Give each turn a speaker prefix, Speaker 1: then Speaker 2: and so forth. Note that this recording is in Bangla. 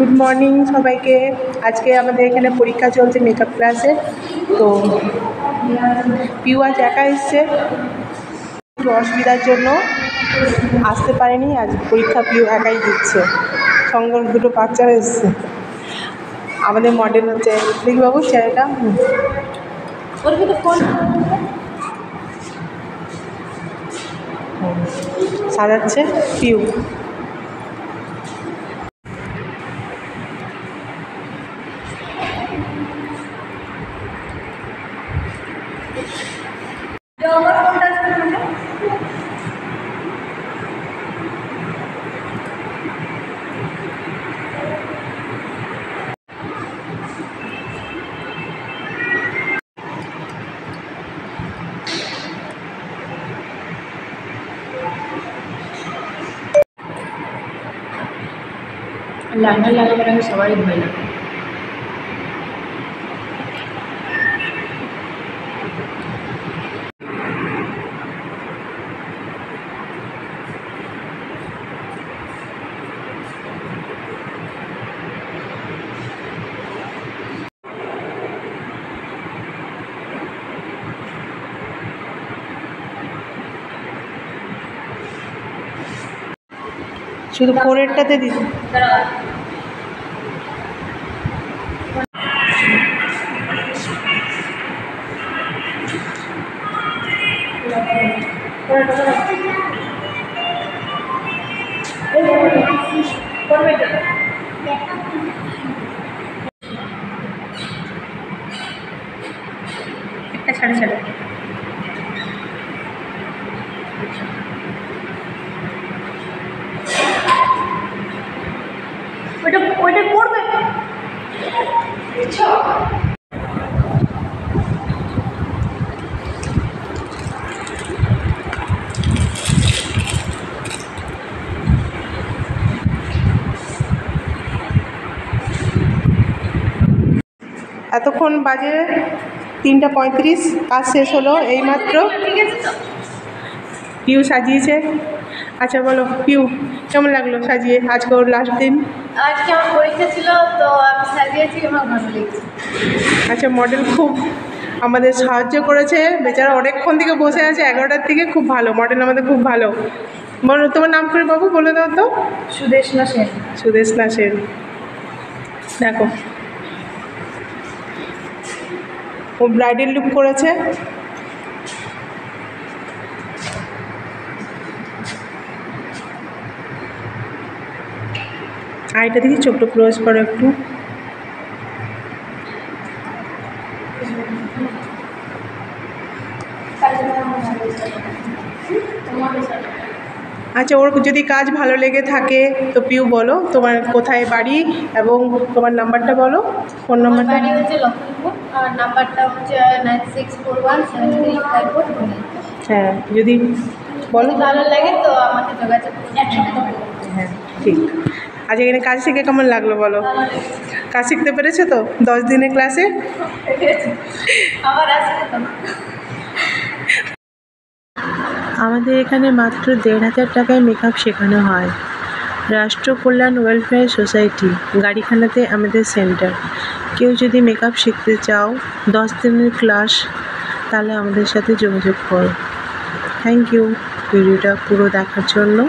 Speaker 1: গুড মর্নিং সবাইকে। আজকে আমাদের এখানে পরীক্ষা চলছে মেকআপ ক্লাসে। তো পিউ আজ একা এসছে, একটু অসুবিধার জন্য আসতে পারেনি। আজ পরীক্ষা পিউ একাই দিচ্ছে, সঙ্গে দুটো বাচ্চা এসছে। আমাদের মডেল হচ্ছে দেখি বাবু ছেলেটা সাজাচ্ছে পিউ।
Speaker 2: লাইনার লাগাবার আগে সবারই ভয় লাগে।
Speaker 1: শুধু ফোরেরটাতে দিচ্ছি।
Speaker 2: একটা ছাড়ে ছাড়ে ওইটা করবে।
Speaker 1: এতক্ষণ বাজে 3:35, কাজ শেষ হলো এইমাত্র। পিউ সাজিয়েছে। আচ্ছা বলো পিউ, কেমন লাগলো সাজিয়ে? আজকে ওর লাস্ট দিন।
Speaker 2: আজকে আমার পরীক্ষা ছিল, তো আমি সাজিয়েছি, আমার ভালো লেগেছে।
Speaker 1: আচ্ছা, মডেল খুব আমাদের সাহায্য করেছে, বেচারা অনেকক্ষণ থেকে বসে আছে, 11টার থেকে। খুব ভালো মডেল, আমাদের খুব ভালো। বলো তোমার নাম করে বাবু, বলে দাও তো।
Speaker 2: সুদেশনা সেন।
Speaker 1: সুদেশনা সেন। দেখো ও ব্রাইডাল লুক করেছে। আইটা দেখি চোখটা ক্লোজ করো একটু। আচ্ছা, ওর যদি কাজ ভালো লেগে থাকে তো পিউ বলো তোমার কোথায় বাড়ি এবং তোমার নাম্বারটা বলো, ফোন নাম্বারটা।
Speaker 2: বাড়ি হচ্ছে লক্ষ্মীপুর, আর নাম্বারটা হচ্ছে 9641735428।
Speaker 1: হ্যাঁ, যদি বলো
Speaker 2: ভালো লাগে তো আমাকে যোগাযোগ করুন।
Speaker 1: হ্যাঁ ঠিক। আজ এখানে কাজ শিখে কেমন লাগলো বলো? কাজ শিখতে পেরেছো তো 10 দিনের ক্লাসে?
Speaker 2: আবার আসবে তো।
Speaker 3: আমাদের এখানে মাত্র 1,500 টাকায় মেকআপ শেখানো হয়। রাষ্ট্র কল্যাণ ওয়েলফেয়ার সোসাইটি, গাড়িখানাতে আমাদের সেন্টার। কেউ যদি মেকআপ শিখতে চাও 10 দিনের ক্লাস, তাহলে আমাদের সাথে যোগাযোগ করো। থ্যাংক ইউ ভিডিওটা পুরো দেখার জন্য।